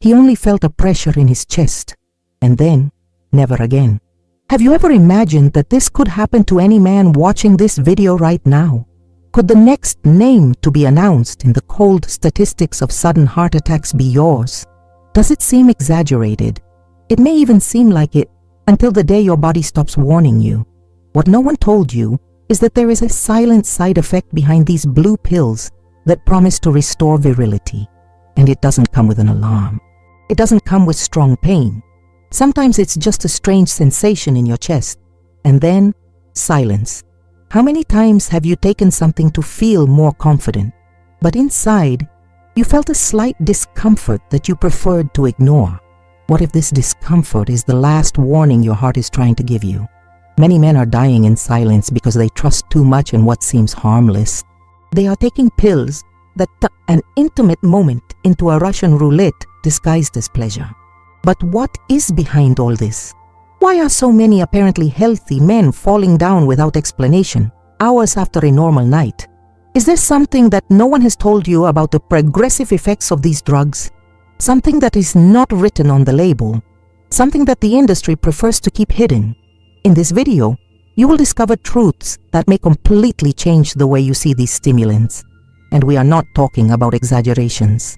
he only felt a pressure in his chest, and then never again. Have you ever imagined that this could happen to any man watching this video right now? Could the next name to be announced in the cold statistics of sudden heart attacks be yours? Does it seem exaggerated? It may even seem like it until the day your body stops warning you. What no one told you is that there is a silent side effect behind these blue pills that promise to restore virility. And it doesn't come with an alarm. It doesn't come with strong pain. Sometimes it's just a strange sensation in your chest. And then, silence. How many times have you taken something to feel more confident, but inside, you felt a slight discomfort that you preferred to ignore? What if this discomfort is the last warning your heart is trying to give you? Many men are dying in silence because they trust too much in what seems harmless. They are taking pills that turn an intimate moment into a Russian roulette disguised as pleasure. But what is behind all this? Why are so many apparently healthy men falling down without explanation, hours after a normal night? Is there something that no one has told you about the progressive effects of these drugs? Something that is not written on the label, something that the industry prefers to keep hidden. In this video, you will discover truths that may completely change the way you see these stimulants. And we are not talking about exaggerations.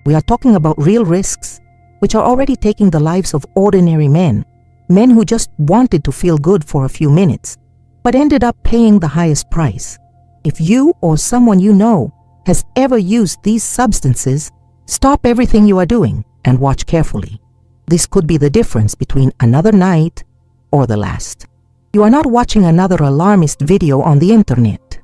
We are talking about real risks, which are already taking the lives of ordinary men who just wanted to feel good for a few minutes, but ended up paying the highest price. If you or someone you know has ever used these substances, stop everything you are doing and watch carefully. This could be the difference between another night or the last. You are not watching another alarmist video on the internet.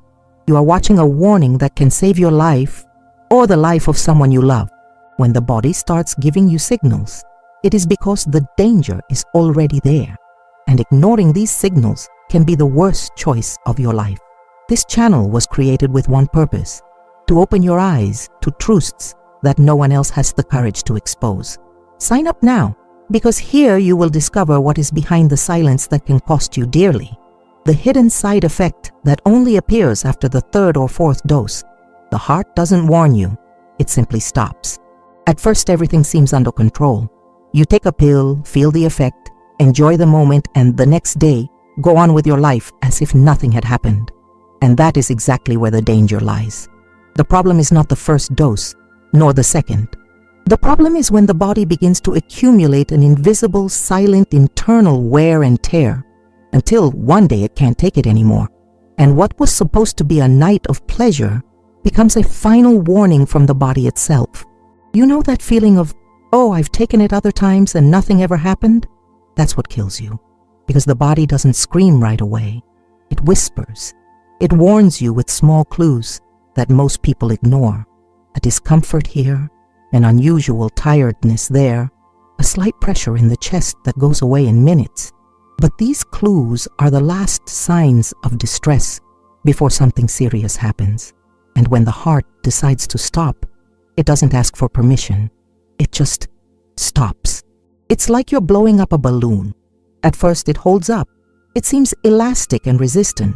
You are watching a warning that can save your life or the life of someone you love. When the body starts giving you signals, it is because the danger is already there, and ignoring these signals can be the worst choice of your life. This channel was created with one purpose: to open your eyes to truths that no one else has the courage to expose. Sign up now, because here you will discover what is behind the silence that can cost you dearly. The hidden side effect that only appears after the third or fourth dose. The heart doesn't warn you, it simply stops. At first, everything seems under control. You take a pill, feel the effect, enjoy the moment, and the next day, go on with your life as if nothing had happened. And that is exactly where the danger lies. The problem is not the first dose, nor the second. The problem is when the body begins to accumulate an invisible, silent, internal wear and tear, until one day it can't take it anymore. And what was supposed to be a night of pleasure becomes a final warning from the body itself. You know that feeling of, oh, I've taken it other times and nothing ever happened? That's what kills you. Because the body doesn't scream right away. It whispers. It warns you with small clues that most people ignore. A discomfort here, an unusual tiredness there, a slight pressure in the chest that goes away in minutes. But these clues are the last signs of distress before something serious happens. And when the heart decides to stop, it doesn't ask for permission. It just stops. It's like you're blowing up a balloon. At first it holds up. It seems elastic and resistant.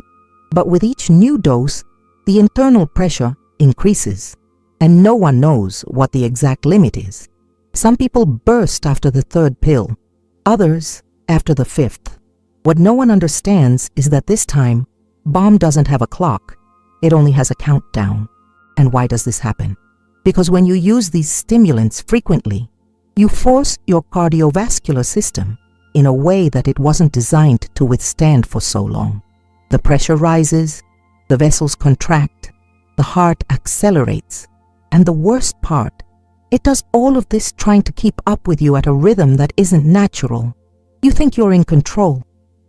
But with each new dose, the internal pressure increases. And no one knows what the exact limit is. Some people burst after the third pill, others after the fifth. What no one understands is that this time, bomb doesn't have a clock. It only has a countdown. And why does this happen? Because when you use these stimulants frequently, you force your cardiovascular system in a way that it wasn't designed to withstand for so long. The pressure rises, the vessels contract, the heart accelerates, and the worst part, it does all of this trying to keep up with you at a rhythm that isn't natural. You think you're in control,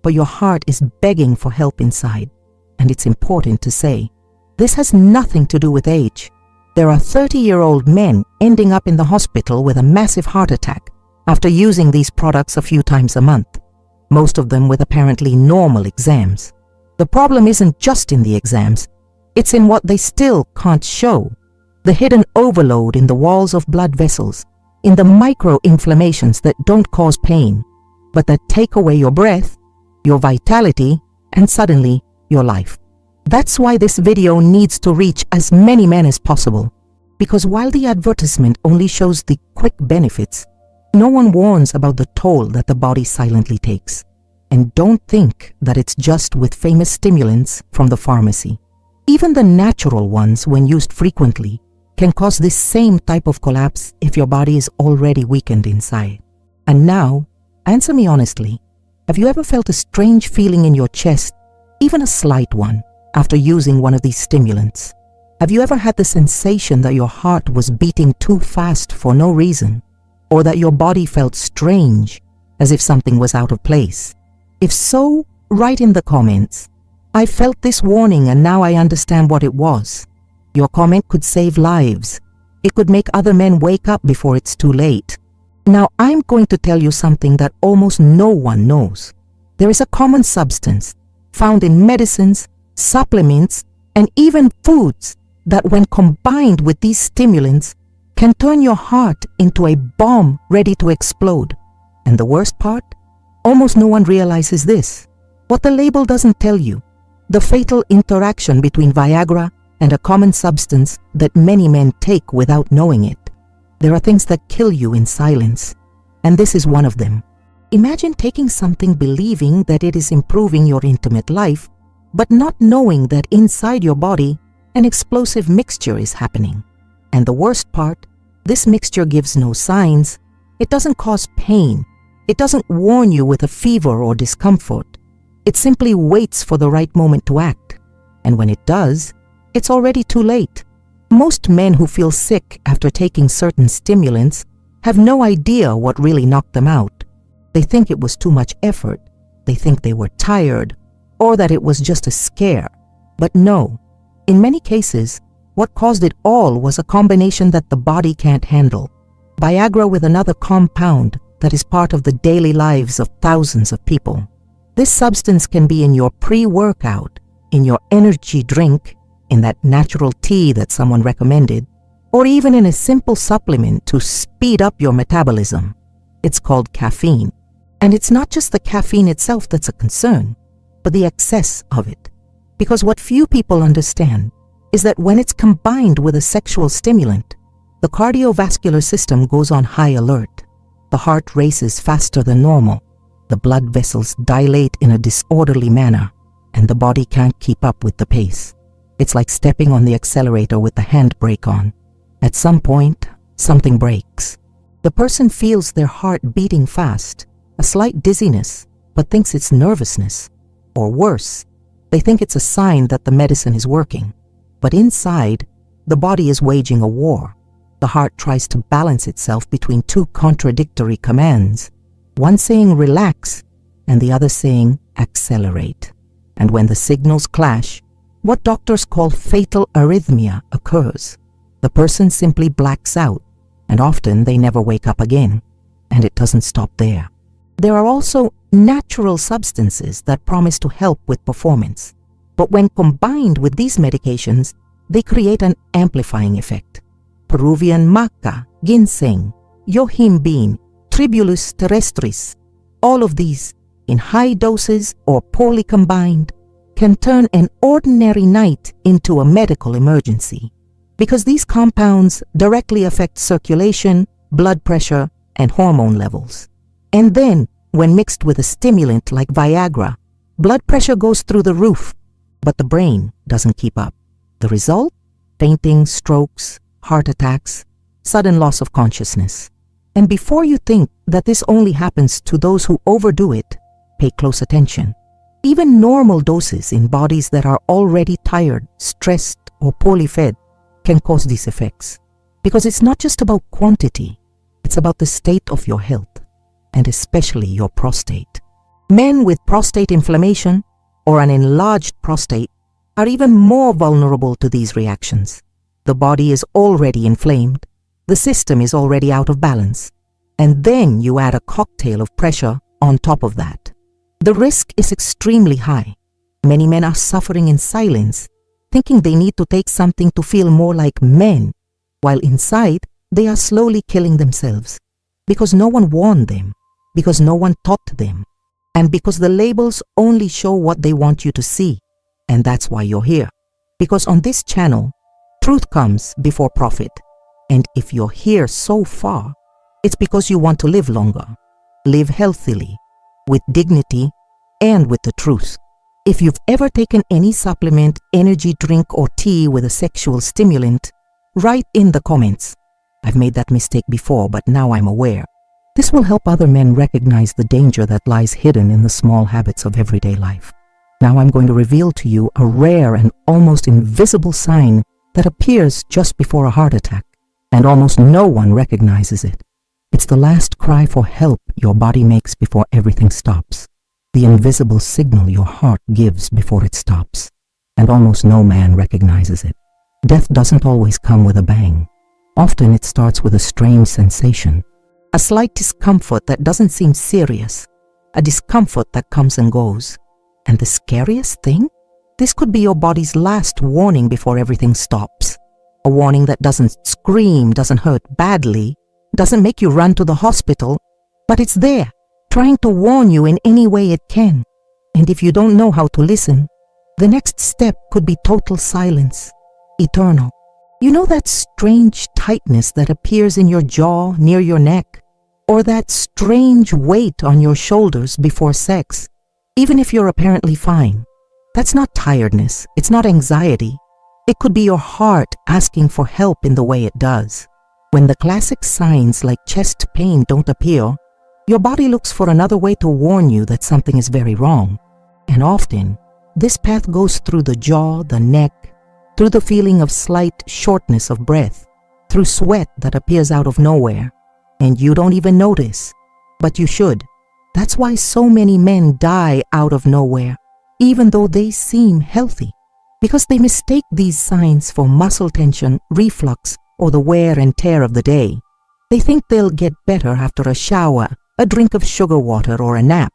but your heart is begging for help inside. And it's important to say, this has nothing to do with age. There are 30-year-old men ending up in the hospital with a massive heart attack after using these products a few times a month, most of them with apparently normal exams. The problem isn't just in the exams, it's in what they still can't show. The hidden overload in the walls of blood vessels, in the micro-inflammations that don't cause pain, but that take away your breath, your vitality, and suddenly your life. That's why this video needs to reach as many men as possible, because while the advertisement only shows the quick benefits, No one warns about the toll that the body silently takes. And don't think that it's just with famous stimulants from the pharmacy. Even the natural ones, when used frequently, can cause this same type of collapse if your body is already weakened inside. And now, answer me honestly, have you ever felt a strange feeling in your chest, even a slight one, after using one of these stimulants? Have you ever had the sensation that your heart was beating too fast for no reason, or that your body felt strange, as if something was out of place? If so, write in the comments, "I felt this warning and now I understand what it was." Your comment could save lives. It could make other men wake up before it's too late. Now, I'm going to tell you something that almost no one knows. There is a common substance found in medicines, supplements, and even foods that, when combined with these stimulants, can turn your heart into a bomb ready to explode. And the worst part? Almost no one realizes this. What the label doesn't tell you: the fatal interaction between Viagra and a common substance that many men take without knowing it. There are things that kill you in silence, and this is one of them. Imagine taking something believing that it is improving your intimate life, but not knowing that inside your body an explosive mixture is happening. And the worst part, this mixture gives no signs. It doesn't cause pain. It doesn't warn you with a fever or discomfort. It simply waits for the right moment to act. And when it does, it's already too late. Most men who feel sick after taking certain stimulants have no idea what really knocked them out. They think it was too much effort. They think they were tired, or that it was just a scare. But no, in many cases, what caused it all was a combination that the body can't handle. Viagra with another compound that is part of the daily lives of thousands of people. This substance can be in your pre-workout, in your energy drink, in that natural tea that someone recommended, or even in a simple supplement to speed up your metabolism. It's called caffeine. And it's not just the caffeine itself that's a concern, but the excess of it. Because what few people understand is that when it's combined with a sexual stimulant, the cardiovascular system goes on high alert. The heart races faster than normal. The blood vessels dilate in a disorderly manner, and the body can't keep up with the pace. It's like stepping on the accelerator with the handbrake on. At some point, something breaks. The person feels their heart beating fast, a slight dizziness, but thinks it's nervousness. Or worse, they think it's a sign that the medicine is working. But inside, the body is waging a war. The heart tries to balance itself between two contradictory commands, one saying relax and the other saying accelerate. And when the signals clash, what doctors call fatal arrhythmia occurs. The person simply blacks out, and often they never wake up again. And it doesn't stop there. There are also natural substances that promise to help with performance. But when combined with these medications, they create an amplifying effect. Peruvian maca, ginseng, yohimbine, tribulus terrestris, all of these, in high doses or poorly combined, can turn an ordinary night into a medical emergency. Because these compounds directly affect circulation, blood pressure, and hormone levels. And then, when mixed with a stimulant like Viagra, blood pressure goes through the roof, but the brain doesn't keep up. The result? Fainting, strokes, heart attacks, sudden loss of consciousness. And before you think that this only happens to those who overdo it, pay close attention. Even normal doses in bodies that are already tired, stressed, or poorly fed can cause these effects. Because it's not just about quantity, it's about the state of your health, and especially your prostate. Men with prostate inflammation or an enlarged prostate are even more vulnerable to these reactions. The body is already inflamed, the system is already out of balance, and then you add a cocktail of pressure on top of that. The risk is extremely high. Many men are suffering in silence, thinking they need to take something to feel more like men, while inside they are slowly killing themselves. Because no one warned them, because no one taught them, and because the labels only show what they want you to see. And that's why you're here. Because on this channel, truth comes before profit. And if you're here so far, It's because you want to live longer, live healthily, with dignity, and with the truth. If you've ever taken any supplement, energy drink, or tea with a sexual stimulant, write in the comments. I've made that mistake before, but now I'm aware. This will help other men recognize the danger that lies hidden in the small habits of everyday life. Now I'm going to reveal to you a rare and almost invisible sign that appears just before a heart attack, and almost no one recognizes it. It's the last cry for help your body makes before everything stops, the invisible signal your heart gives before it stops, and almost no man recognizes it. Death doesn't always come with a bang. Often it starts with a strange sensation, a slight discomfort that doesn't seem serious, a discomfort that comes and goes. And the scariest thing? This could be your body's last warning before everything stops. A warning that doesn't scream, doesn't hurt badly, doesn't make you run to the hospital, but it's there, trying to warn you in any way it can. And if you don't know how to listen, the next step could be total silence, eternal. You know that strange tightness that appears in your jaw, near your neck, or that strange weight on your shoulders before sex, even if you're apparently fine? That's not tiredness, it's not anxiety. It could be your heart asking for help in the way it does. When the classic signs like chest pain don't appear, your body looks for another way to warn you that something is very wrong. And often, this path goes through the jaw, the neck, through the feeling of slight shortness of breath, through sweat that appears out of nowhere, and you don't even notice, but you should. That's why so many men die out of nowhere, even though they seem healthy, because they mistake these signs for muscle tension, reflux, or the wear and tear of the day. They think they'll get better after a shower, a drink of sugar water, or a nap.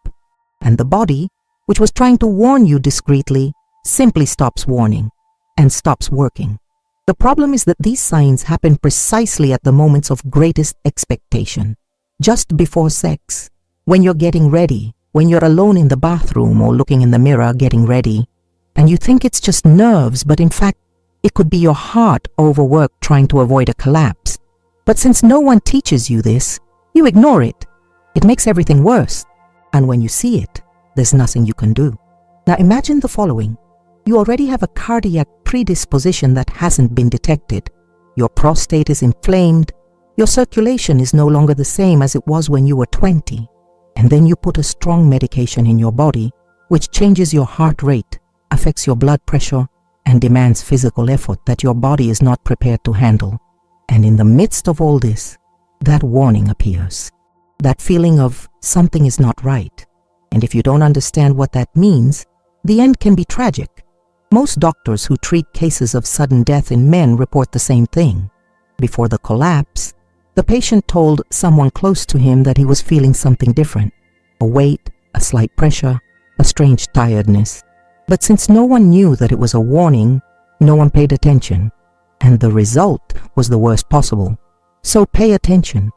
And the body, which was trying to warn you discreetly, simply stops warning and stops working. The problem is that these signs happen precisely at the moments of greatest expectation, just before sex, when you're getting ready, when you're alone in the bathroom or looking in the mirror getting ready, and you think it's just nerves, but in fact, it could be your heart overworked trying to avoid a collapse. But since no one teaches you this, you ignore it. It makes everything worse. And when you see it, there's nothing you can do. Now imagine the following. You already have a cardiac predisposition that hasn't been detected. Your prostate is inflamed. Your circulation is no longer the same as it was when you were 20. And then you put a strong medication in your body, which changes your heart rate, affects your blood pressure, and demands physical effort that your body is not prepared to handle. And in the midst of all this, that warning appears. That feeling of something is not right. And if you don't understand what that means, the end can be tragic. Most doctors who treat cases of sudden death in men report the same thing. Before the collapse, the patient told someone close to him that he was feeling something different, a weight, a slight pressure, a strange tiredness. But since no one knew that it was a warning, no one paid attention, and the result was the worst possible. So pay attention.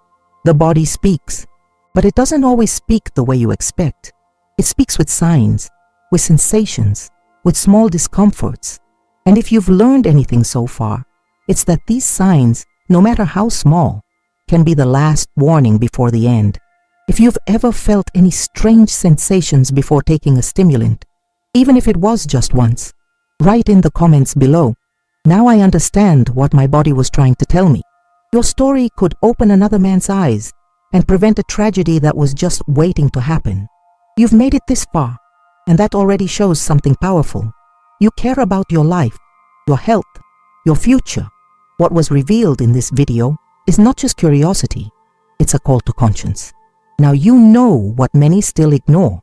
The body speaks, but it doesn't always speak the way you expect. It speaks with signs, with sensations, with small discomforts. And if you've learned anything so far, it's that these signs, no matter how small, can be the last warning before the end. If you've ever felt any strange sensations before taking a stimulant, even if it was just once, write in the comments below. Now I understand what my body was trying to tell me. Your story could open another man's eyes and prevent a tragedy that was just waiting to happen. You've made it this far, and that already shows something powerful. You care about your life, your health, your future. What was revealed in this video is not just curiosity, it's a call to conscience. Now you know what many still ignore.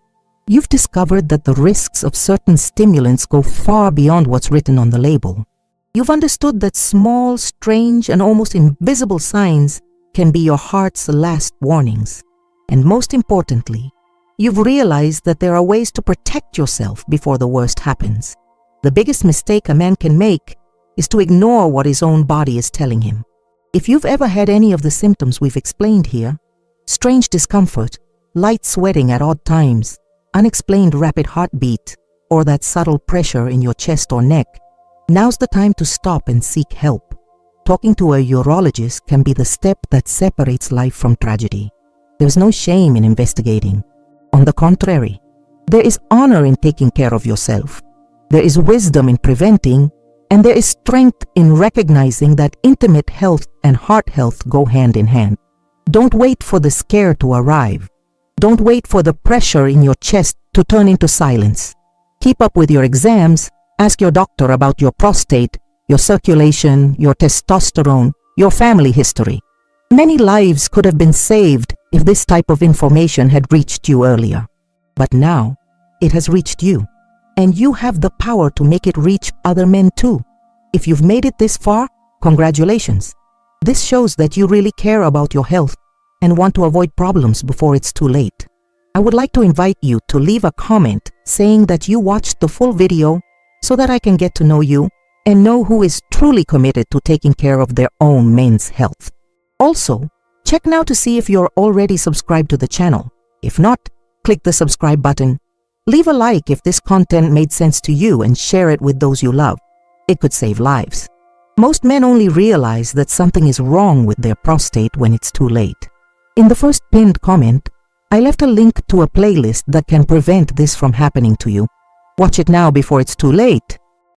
You've discovered that the risks of certain stimulants go far beyond what's written on the label. You've understood that small, strange, and almost invisible signs can be your heart's last warnings. And most importantly, you've realized that there are ways to protect yourself before the worst happens. The biggest mistake a man can make is to ignore what his own body is telling him. If you've ever had any of the symptoms we've explained here, strange discomfort, light sweating at odd times, unexplained rapid heartbeat, or that subtle pressure in your chest or neck, now's the time to stop and seek help. talking to a urologist can be the step that separates life from tragedy. There's no shame in investigating. On the contrary, there is honor in taking care of yourself. There is wisdom in preventing, and there is strength in recognizing that intimate health and heart health go hand in hand. Don't wait for the scare to arrive. Don't wait for the pressure in your chest to turn into silence. Keep up with your exams. Ask your doctor about your prostate, your circulation, your testosterone, your family history. Many lives could have been saved if this type of information had reached you earlier. But now, it has reached you, and you have the power to make it reach other men too. If you've made it this far, congratulations. This shows that you really care about your health and want to avoid problems before it's too late. I would like to invite you to leave a comment saying that you watched the full video so that I can get to know you and know who is truly committed to taking care of their own men's health. Also, check now to see if you're already subscribed to the channel. If not, click the subscribe button. Leave a like if this content made sense to you and share it with those you love. It could save lives. Most men only realize that something is wrong with their prostate when it's too late. In the first pinned comment, I left a link to a playlist that can prevent this from happening to you. Watch it now before it's too late.